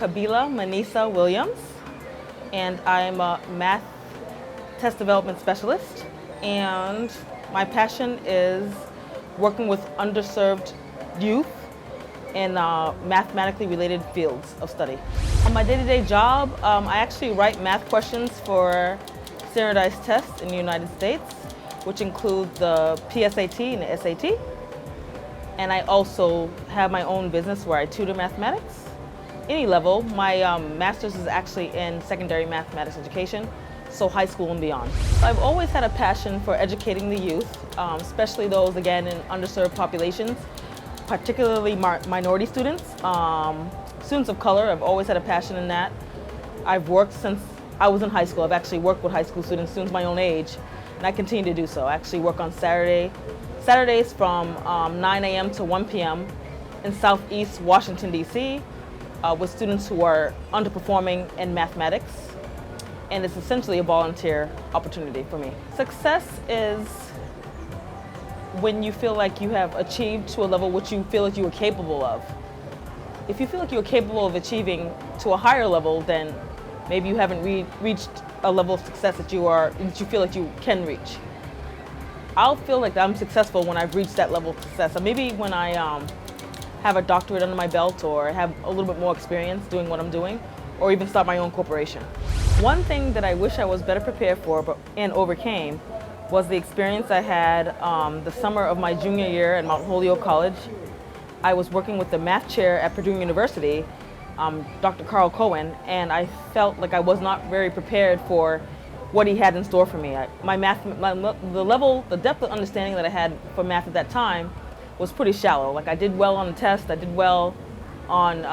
Kabila Manisa Williams, and I'm a math test development specialist. And my passion is working with underserved youth in mathematically related fields of study. On my day-to-day job, I actually write math questions for standardized tests in the United States, which include the PSAT and the SAT. And I also have my own business where I tutor mathematics, any level. My master's is actually in secondary mathematics education, so high school and beyond. I've always had a passion for educating the youth, especially those, again, in underserved populations, particularly minority students, students of color. I've always had a passion in that. I've worked since I was in high school. I've actually worked with high school students my own age, and I continue to do so. I actually work on Saturdays from 9 a.m. to 1 p.m. in Southeast Washington, D.C. With students who are underperforming in mathematics. And it's essentially a volunteer opportunity for me. Success is when you feel like you have achieved to a level which you feel like you are capable of. If you feel like you're capable of achieving to a higher level, then maybe you haven't reached a level of success that you feel like you can reach. I'll feel like I'm successful when I've reached that level of success. Or maybe when I have a doctorate under my belt, or have a little bit more experience doing what I'm doing, or even start my own corporation. One thing that I wish I was better prepared for and overcame was the experience I had the summer of my junior year at Mount Holyoke College. I was working with the math chair at Purdue University, Dr. Carl Cohen, and I felt like I was not very prepared for what he had in store for me. The depth of understanding that I had for math at that time was pretty shallow. Like, I did well on the test, I did well on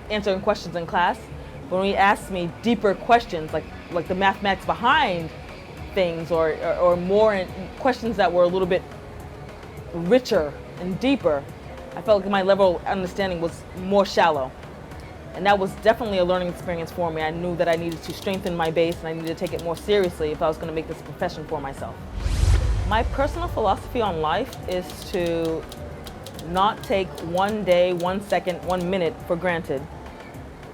answering questions in class. But when he asked me deeper questions, like the mathematics behind things, or more questions that were a little bit richer and deeper, I felt like my level of understanding was more shallow. And that was definitely a learning experience for me. I knew that I needed to strengthen my base, and I needed to take it more seriously if I was going to make this a profession for myself. My personal philosophy on life is to not take 1 day, 1 second, 1 minute for granted.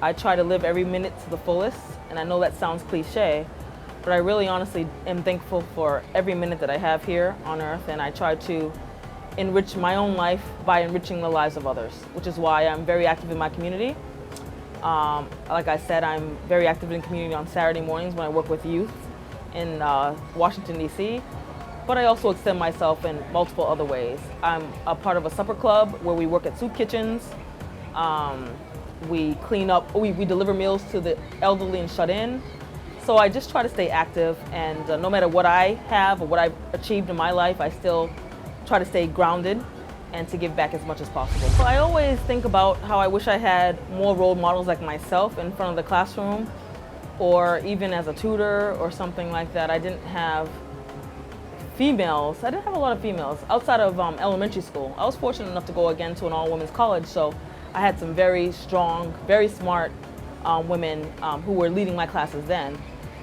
I try to live every minute to the fullest, and I know that sounds cliche, but I really honestly am thankful for every minute that I have here on earth, and I try to enrich my own life by enriching the lives of others, which is why I'm very active in my community. Like I said, I'm very active in the community on Saturday mornings when I work with youth in Washington, D.C., but I also extend myself in multiple other ways. I'm a part of a supper club where we work at soup kitchens. We clean up, we deliver meals to the elderly and shut in. So I just try to stay active, and no matter what I have or what I've achieved in my life, I still try to stay grounded and to give back as much as possible. So I always think about how I wish I had more role models like myself in front of the classroom, or even as a tutor or something like that. I didn't have females. I didn't have a lot of females outside of elementary school. I was fortunate enough to go again to an all-women's college, so I had some very strong, very smart women who were leading my classes then.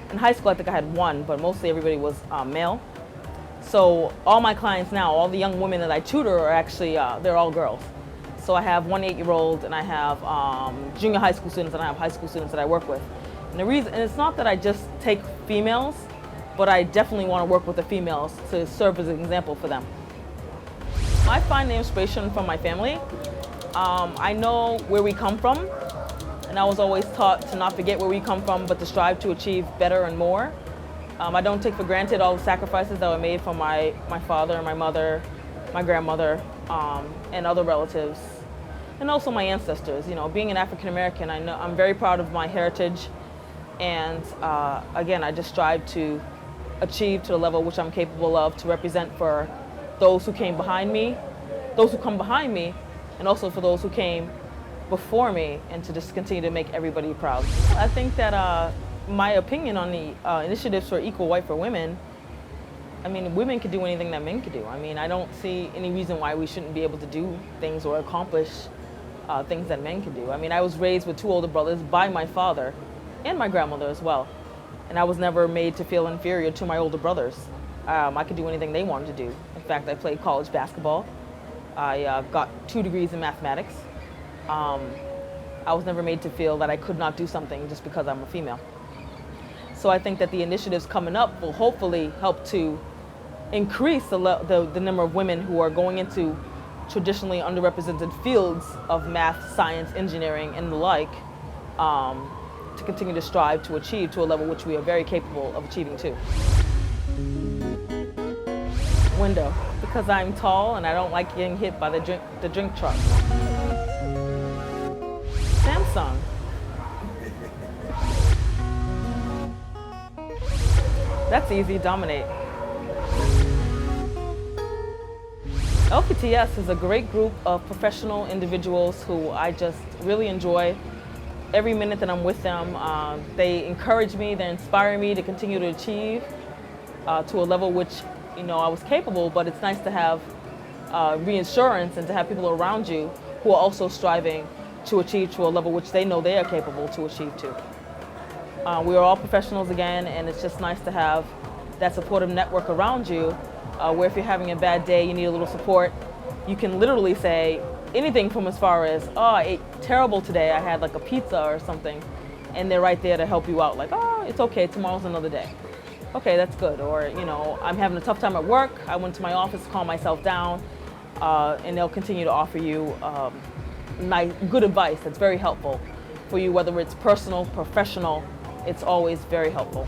In high school, I think I had one, but mostly everybody was male. So all my clients now, all the young women that I tutor are actually, they're all girls. So I have one 8-year-old, and I have junior high school students, and I have high school students that I work with. And it's not that I just take females, but I definitely want to work with the females to serve as an example for them. I find the inspiration from my family. I know where we come from, and I was always taught to not forget where we come from, but to strive to achieve better and more. I don't take for granted all the sacrifices that were made from my father, my mother, my grandmother, and other relatives, and also my ancestors. You know, being an African American, I know I'm very proud of my heritage, and again, I just strive to achieve to the level which I'm capable of to represent for those who came behind me, those who come behind me, and also for those who came before me, and to just continue to make everybody proud. I think that my opinion on the initiatives for equal right for women, I mean, women could do anything that men could do. I mean, I don't see any reason why we shouldn't be able to do things or accomplish things that men can do. I mean, I was raised with 2 older brothers by my father and my grandmother as well, and I was never made to feel inferior to my older brothers. I could do anything they wanted to do. In fact, I played college basketball. I got 2 degrees in mathematics. I was never made to feel that I could not do something just because I'm a female. So I think that the initiatives coming up will hopefully help to increase the number of women who are going into traditionally underrepresented fields of math, science, engineering, and the like, to continue to strive to achieve to a level which we are very capable of achieving too. Window, because I'm tall and I don't like getting hit by the drink truck. Samsung. That's easy, dominate. LPTS is a great group of professional individuals who I just really enjoy every minute that I'm with them. They encourage me, they inspire me to continue to achieve to a level which, you know, I was capable, but it's nice to have reassurance and to have people around you who are also striving to achieve to a level which they know they are capable to achieve to. We are all professionals again, and it's just nice to have that supportive network around you where if you're having a bad day, you need a little support, you can literally say anything from as far as, oh, I ate terrible today, I had like a pizza or something, and they're right there to help you out, like, oh, it's okay, tomorrow's another day. Okay, that's good. Or, you know, I'm having a tough time at work, I went to my office to calm myself down, and they'll continue to offer you nice, good advice that's very helpful for you, whether it's personal, professional, it's always very helpful.